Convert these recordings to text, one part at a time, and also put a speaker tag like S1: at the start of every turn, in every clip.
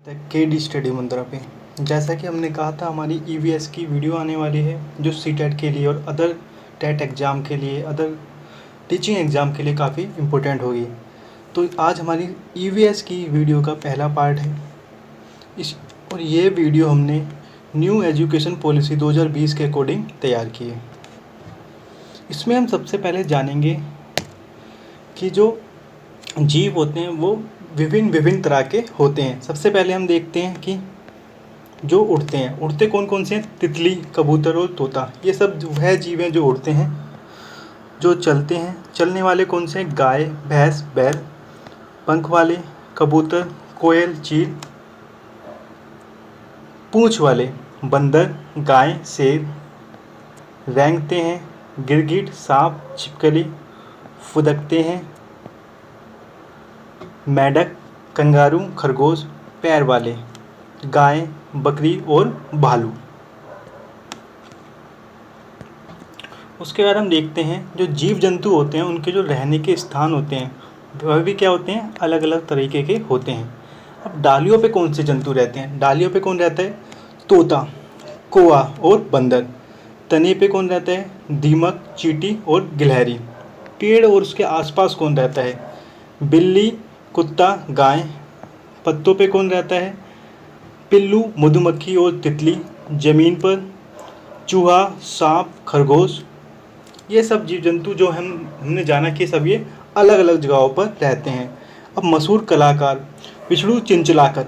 S1: के D study मंत्रा पे। जैसा कि हमने कहा था, हमारी ईवीएस की वीडियो आने वाली है जो सीटेट के लिए और अदर टेट एग्ज़ाम के लिए, अदर टीचिंग एग्ज़ाम के लिए काफ़ी इम्पोर्टेंट होगी। तो आज हमारी ईवीएस की वीडियो का पहला पार्ट है और ये वीडियो हमने न्यू एजुकेशन पॉलिसी 2020 के अकॉर्डिंग तैयार की है। इसमें हम सबसे पहले जानेंगे कि जो जीव होते हैं वो विभिन्न तरह के होते हैं। सबसे पहले हम देखते हैं कि जो उड़ते कौन कौन से हैं। तितली, कबूतर और तोता, ये सब वह जीव हैं जो उड़ते हैं। जो चलते हैं, चलने वाले कौन से हैं। गाय, भैंस, बैल। पंख वाले कबूतर, कोयल, चील। पूंछ वाले बंदर, गाय, शेर। रेंगते हैं, गिरगिट, सांप, छिपकली। फुदकते हैं, मेंढक, कंगारू, खरगोश। पैर वाले गाय, बकरी और भालू। उसके बाद हम देखते हैं जो जीव जंतु होते हैं उनके जो रहने के स्थान होते हैं वह भी क्या होते हैं, अलग अलग तरीके के होते हैं। अब डालियों पे कौन से जंतु रहते हैं। डालियों पे कौन रहता है, तोता, कौवा और बंदर। तने पे कौन रहता है, दीमक, चींटी और गिलहरी। पेड़ और उसके आसपास कौन रहता है, बिल्ली, कुत्ता, गाय। पत्तों पे कौन रहता है, पिल्लू, मधुमक्खी और तितली। ज़मीन पर चूहा, सांप, खरगोश। ये सब जीव जंतु जो हमने जाना कि सब ये अलग अलग जगहों पर रहते हैं। अब मशहूर कलाकार विष्णु चिंचलाकर।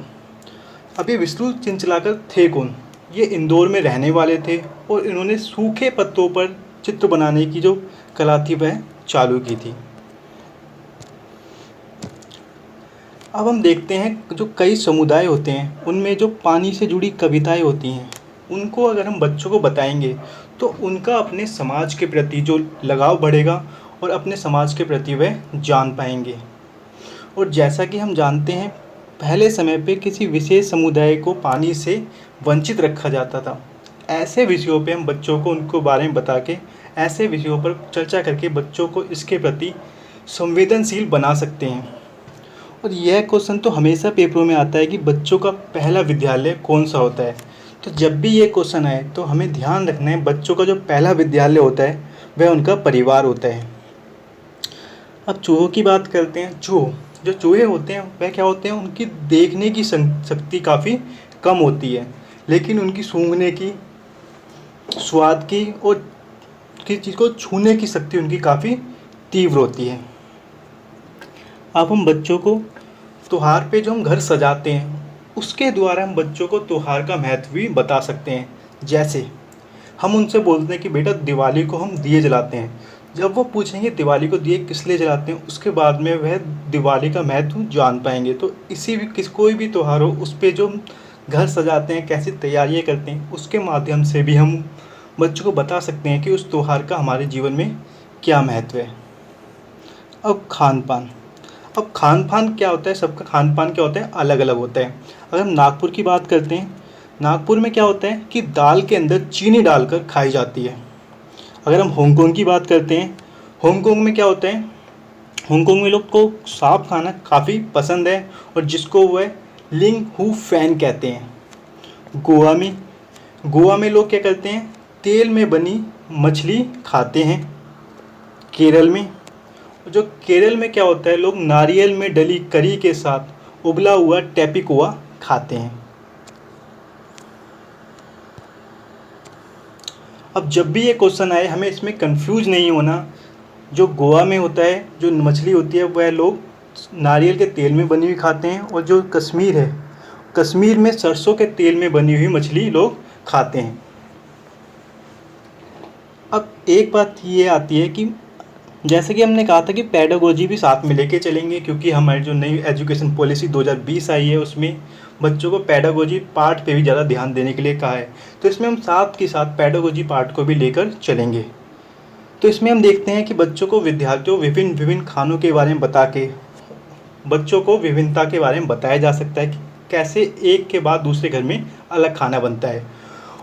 S1: अब ये विष्णु चिंचलाकर थे कौन, ये इंदौर में रहने वाले थे और इन्होंने सूखे पत्तों पर चित्र बनाने की जो कला थी वह चालू की थी। अब हम देखते हैं जो कई समुदाय होते हैं उनमें जो पानी से जुड़ी कविताएं होती हैं उनको अगर हम बच्चों को बताएंगे तो उनका अपने समाज के प्रति जो लगाव बढ़ेगा और अपने समाज के प्रति वह जान पाएंगे। और जैसा कि हम जानते हैं पहले समय पे किसी विशेष समुदाय को पानी से वंचित रखा जाता था। ऐसे विषयों पे हम बच्चों को उनको बारे में बता के, ऐसे विषयों पर चर्चा करके बच्चों को इसके प्रति संवेदनशील बना सकते हैं। और यह क्वेश्चन तो हमेशा पेपरों में आता है कि बच्चों का पहला विद्यालय कौन सा होता है। तो जब भी ये क्वेश्चन आए तो हमें ध्यान रखना है बच्चों का जो पहला विद्यालय होता है वह उनका परिवार होता है। अब चूहों की बात करते हैं। जो चूहे होते हैं वह क्या होते हैं, उनकी देखने की शक्ति काफ़ी कम होती है, लेकिन उनकी सूंघने की, स्वाद की और किसी चीज़ को छूने की शक्ति उनकी काफ़ी तीव्र होती है। अब हम बच्चों को त्योहार पे जो हम घर सजाते हैं उसके द्वारा हम बच्चों को त्योहार का महत्व भी बता सकते हैं। जैसे हम उनसे बोलते हैं कि बेटा दिवाली को हम दिए जलाते हैं। जब वो पूछेंगे दिवाली को दिए किस लिए जलाते हैं, उसके बाद में वह दिवाली का महत्व जान पाएंगे। तो कोई भी त्यौहार हो उस पर जो घर सजाते हैं, कैसी तैयारियाँ करते हैं, उसके माध्यम से भी हम बच्चों को बता सकते हैं कि उस त्यौहार का हमारे जीवन में क्या महत्व है। अब खान पान क्या होता है, सबका खान पान क्या होता है, अलग अलग होता है। अगर हम नागपुर की बात करते हैं, नागपुर में क्या होता है कि दाल के अंदर चीनी डालकर खाई जाती है। अगर हम हांगकांग की बात करते हैं, हांगकांग में क्या होता है, हांगकांग में लोग को सांप खाना काफ़ी पसंद है और जिसको वह लिंग हू फैन कहते हैं। गोवा में लोग क्या करते हैं, तेल में बनी मछली खाते हैं। केरल में क्या होता है, लोग नारियल में डली करी के साथ उबला हुआ टैपिकोआ खाते हैं। अब जब भी ये क्वेश्चन आए हमें इसमें कंफ्यूज नहीं होना। जो गोवा में होता है, जो मछली होती है वह लोग नारियल के तेल में बनी हुई खाते हैं, और जो कश्मीर है, कश्मीर में सरसों के तेल में बनी हुई मछली लोग खाते हैं। अब एक बात ये आती है कि जैसे कि हमने कहा था कि पेडागोजी भी साथ में लेके चलेंगे, क्योंकि हमारी जो नई एजुकेशन पॉलिसी 2020 आई है उसमें बच्चों को पेडागोजी पार्ट पे भी ज़्यादा ध्यान देने के लिए कहा है। तो इसमें हम साथ के साथ पेडागोजी पार्ट को भी लेकर चलेंगे। तो इसमें हम देखते हैं कि बच्चों को विद्यार्थियों विभिन्न खानों के बारे में बता के बच्चों को विभिन्नता के बारे में बताया जा सकता है कि कैसे एक के बाद दूसरे घर में अलग खाना बनता है।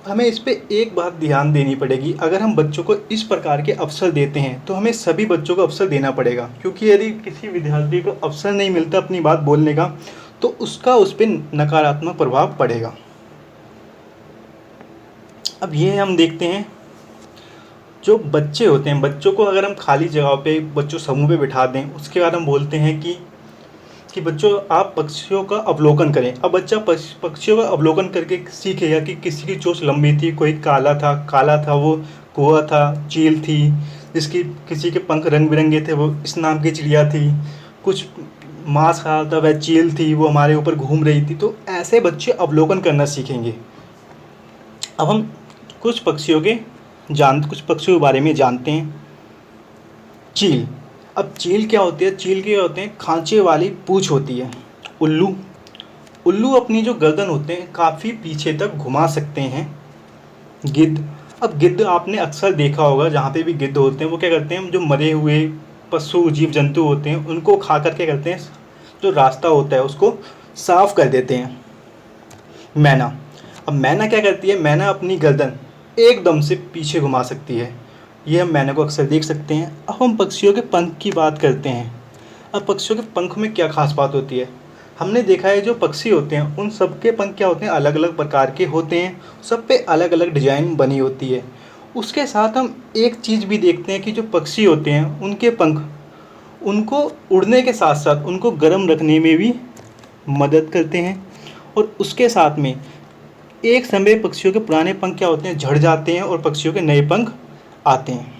S1: हमें इस पे एक बात ध्यान देनी पड़ेगी, अगर हम बच्चों को इस प्रकार के अवसर देते हैं तो हमें सभी बच्चों को अवसर देना पड़ेगा, क्योंकि यदि किसी विद्यार्थी को अवसर नहीं मिलता अपनी बात बोलने का तो उसका उस पर नकारात्मक प्रभाव पड़ेगा। अब ये हम देखते हैं जो बच्चे होते हैं, बच्चों को अगर हम खाली जगह पे बच्चों समूह पे बिठा दें, उसके बाद हम बोलते हैं कि बच्चों आप पक्षियों का अवलोकन करें। अब बच्चा पक्षियों का अवलोकन करके सीखेगा कि किसी की चोंच लंबी थी, कोई काला था वो कौवा था, चील थी, किसी के पंख रंग बिरंगे थे, वो इस नाम की चिड़िया थी, कुछ मांस खा रहा था वह चील थी, वो हमारे ऊपर घूम रही थी। तो ऐसे बच्चे अवलोकन करना सीखेंगे। अब हम कुछ पक्षियों के बारे में जानते हैं। चील। अब चील क्या होती है? चील के होते हैं खांचे वाली पूँछ होती है। उल्लू अपनी जो गर्दन होते हैं काफ़ी पीछे तक घुमा सकते हैं। गिद्ध। अब गिद्ध आपने अक्सर देखा होगा, जहाँ पे भी गिद्ध होते हैं वो क्या करते हैं, जो मरे हुए पशु जीव जंतु होते हैं उनको खा कर क्या करते हैं, जो रास्ता होता है उसको साफ कर देते हैं। मैना। अब मैना क्या करती है? मैना अपनी गर्दन एकदम से पीछे घुमा सकती है। ये हम मैना को अक्सर देख सकते हैं। अब हम पक्षियों के पंख की बात करते हैं। अब पक्षियों के पंख में क्या खास बात होती है? हमने देखा है जो पक्षी होते हैं उन सब के पंख क्या होते हैं, अलग अलग प्रकार के होते हैं, सब पे अलग अलग डिजाइन बनी होती है। उसके साथ हम एक चीज़ भी देखते हैं कि जो पक्षी होते हैं उनके पंख उनको उड़ने के साथ साथ उनको गर्म रखने में भी मदद करते हैं। और उसके साथ में एक समय पक्षियों के पुराने पंख क्या होते हैं, झड़ जाते हैं और पक्षियों के नए पंख आते हैं।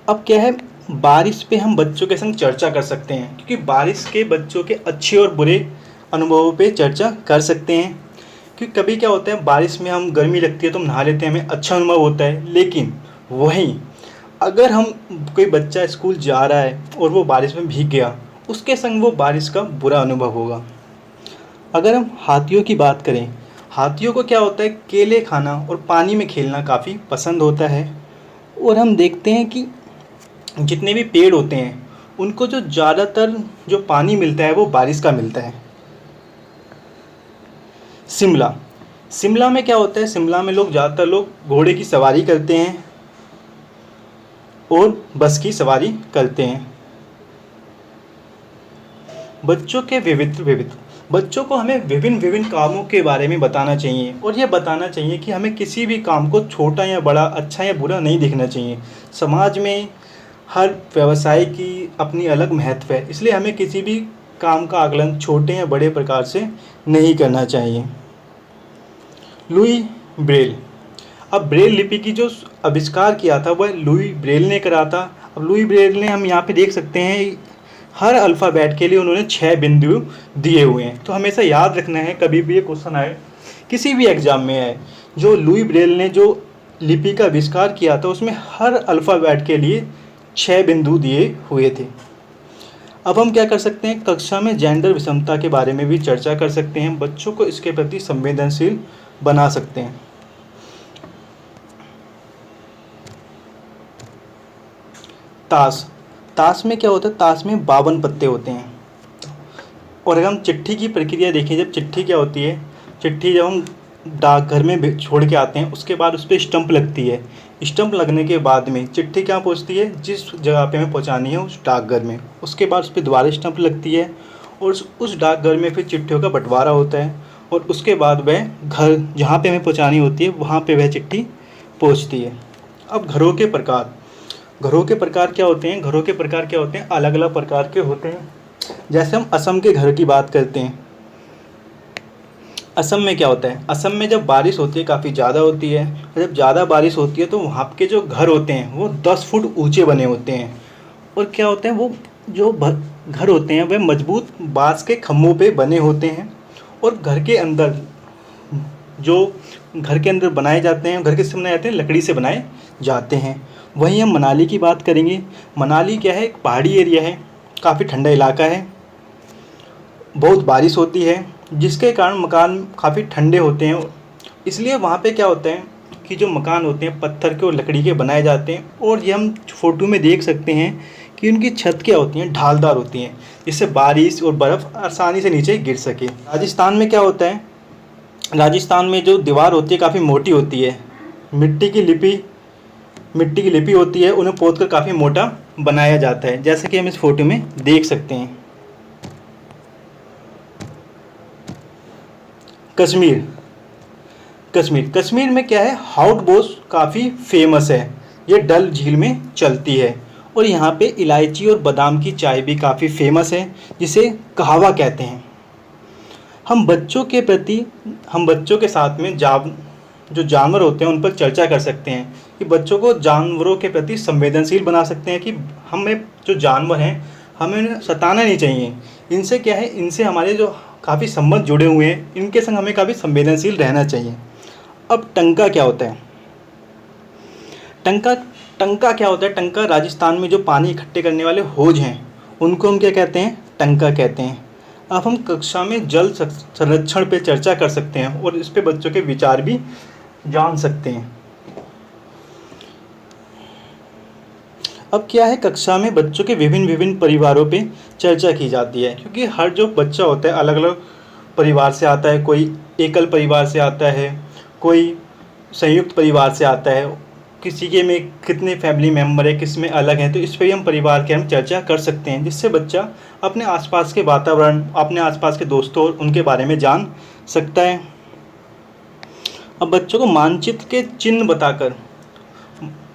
S1: अब क्या है, बारिश पे हम बच्चों के संग चर्चा कर सकते हैं, क्योंकि बारिश के बच्चों के अच्छे और बुरे अनुभवों पे चर्चा कर सकते हैं। क्योंकि कभी क्या होता है, बारिश में हम गर्मी लगती है तो हम नहा लेते हैं, हमें अच्छा अनुभव होता है। लेकिन वहीं अगर हम कोई बच्चा स्कूल जा रहा है और वो बारिश में भीग गया, उसके संग वो बारिश का बुरा अनुभव होगा। अगर हम हाथियों की बात करें, हाथियों को क्या होता है, केले खाना और पानी में खेलना काफ़ी पसंद होता है। और हम देखते हैं कि जितने भी पेड़ होते हैं उनको जो ज़्यादातर जो पानी मिलता है वो बारिश का मिलता है। शिमला में क्या होता है, शिमला में ज़्यादातर लोग घोड़े की सवारी करते हैं और बस की सवारी करते हैं। बच्चों को हमें विभिन्न कामों के बारे में बताना चाहिए, और यह बताना चाहिए कि हमें किसी भी काम को छोटा या बड़ा, अच्छा या बुरा नहीं देखना चाहिए। समाज में हर व्यवसाय की अपनी अलग महत्व है, इसलिए हमें किसी भी काम का आकलन छोटे या बड़े प्रकार से नहीं करना चाहिए। Louis Braille. अब ब्रेल लिपि की जो आविष्कार किया था वह लुई ब्रेल ने करा था। अब लुई ब्रेल ने, हम यहाँ पे देख सकते हैं, हर अल्फ़ाबेट के लिए उन्होंने 6 बिंदु दिए हुए हैं। तो हमेशा याद रखना है, कभी भी ये क्वेश्चन आए, किसी भी एग्ज़ाम में आए, जो लुई ब्रेल ने जो लिपि का आविष्कार किया था उसमें हर अल्फ़ाबेट के लिए 6 बिंदु दिए हुए थे। अब हम क्या कर सकते हैं, कक्षा में जेंडर विषमता के बारे में भी चर्चा कर सकते हैं, बच्चों को इसके प्रति संवेदनशील बना सकते हैं। ताश में क्या होता है, ताश में 52 पत्ते होते हैं। और अगर हम चिट्ठी की प्रक्रिया देखें, जब चिट्ठी क्या होती है, चिट्ठी जब हम डाकघर में छोड़ के आते हैं उसके बाद उस पर स्टंप लगती है। स्टंप लगने के बाद में चिट्ठी क्या पहुंचती है, जिस जगह पे हमें पहुंचानी है उस डाकघर में, उसके बाद उस पर दोबारा स्टंप लगती है और उस डाकघर में फिर चिट्ठियों का बंटवारा होता है और उसके बाद वह घर जहाँ पे हमें पहुंचानी होती है वहाँ पे वह चिट्ठी पहुंचती है। अब घरों के प्रकार क्या होते हैं, अलग अलग प्रकार के होते हैं। जैसे हम असम के घर की बात करते हैं, असम में क्या होता है, असम में जब बारिश होती है काफ़ी ज़्यादा होती है, जब ज़्यादा बारिश होती है तो वहाँ के जो घर होते हैं वो 10 फुट ऊंचे बने होते हैं। और क्या होते हैं, वो जो घर होते हैं वह मजबूत बांस के खम्भों पे बने होते हैं। और घर के अंदर बनाए जाते हैं, घर किससे बनाए जाते हैं, लकड़ी से बनाए जाते हैं। वहीं हम मनाली की बात करेंगे। मनाली क्या है, एक पहाड़ी एरिया है, काफ़ी ठंडा इलाका है, बहुत बारिश होती है जिसके कारण मकान काफ़ी ठंडे होते हैं। इसलिए वहाँ पे क्या होता है कि जो मकान होते हैं पत्थर के और लकड़ी के बनाए जाते हैं। और ये हम फ़ोटो में देख सकते हैं कि उनकी छत क्या होती हैं, ढालदार होती हैं, जिससे बारिश और बर्फ़ आसानी से नीचे गिर सके। राजस्थान में क्या होता है, राजस्थान में जो दीवार होती है काफ़ी मोटी होती है, मिट्टी की लिपि होती है, उन्हें पोत कर काफ़ी मोटा बनाया जाता है, जैसे कि हम इस फोटो में देख सकते हैं। कश्मीर कश्मीर कश्मीर में क्या है, हाउस बोट काफ़ी फेमस है। ये डल झील में चलती है और यहाँ पे इलायची और बादाम की चाय भी काफ़ी फेमस है, जिसे कहवा कहते हैं। हम बच्चों के प्रति हम बच्चों के साथ में जो जानवर होते हैं उन पर चर्चा कर सकते हैं कि बच्चों को जानवरों के प्रति संवेदनशील बना सकते हैं कि हमें जो जानवर हैं हमें उन्हें सताना नहीं चाहिए। इनसे क्या है, इनसे हमारे जो काफ़ी संबंध जुड़े हुए हैं, इनके संग हमें काफ़ी संवेदनशील रहना चाहिए। अब टंका क्या होता है? टंका टंका क्या होता है? टंका राजस्थान में जो पानी इकट्ठे करने वाले होज हैं उनको हम क्या कहते हैं? टंका कहते हैं। अब हम कक्षा में जल संरक्षण पे चर्चा कर सकते हैं और इस पे बच्चों के विचार भी जान सकते हैं। अब क्या है, कक्षा में बच्चों के विभिन्न विभिन्न परिवारों पे चर्चा की जाती है, क्योंकि हर जो बच्चा होता है अलग अलग परिवार से आता है। कोई एकल परिवार से आता है, कोई संयुक्त परिवार से आता है, किसी के में कितने फैमिली मेम्बर है, किस में अलग है। तो इस पर भी हम परिवार के हम चर्चा कर सकते हैं, जिससे बच्चा अपने आसपास के वातावरण, अपने आसपास के दोस्तों और उनके बारे में जान सकता है। अब बच्चों को मानचित्र के चिन्ह बताकर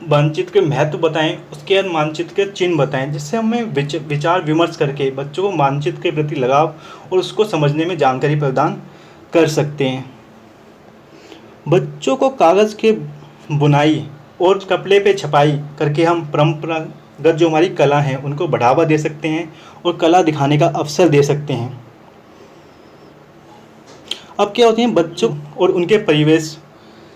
S1: मानचित्र के महत्व बताएं, उसके बाद मानचित्र के चिन्ह बताएं, जिससे हमें विचार विमर्श करके बच्चों को मानचित्र के प्रति लगाव और उसको समझने में जानकारी प्रदान कर सकते हैं। बच्चों को कागज़ के बुनाई और कपड़े पे छपाई करके हम परंपरागत जो हमारी कला है उनको बढ़ावा दे सकते हैं और कला दिखाने का अवसर दे सकते हैं। अब क्या होते हैं, बच्चों और उनके परिवेश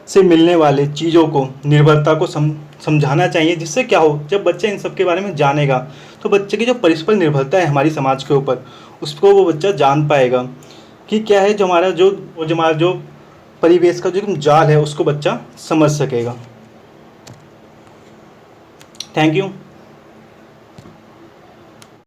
S1: से मिलने वाले चीज़ों को, निर्भरता को समझाना चाहिए, जिससे क्या हो, जब बच्चा इन सब के बारे में जानेगा तो बच्चे की जो परस्पर निर्भरता है हमारी समाज के ऊपर, उसको वो बच्चा जान पाएगा कि क्या है, जो हमारा जो परिवेश का जो जाल है उसको बच्चा समझ सकेगा। Thank you.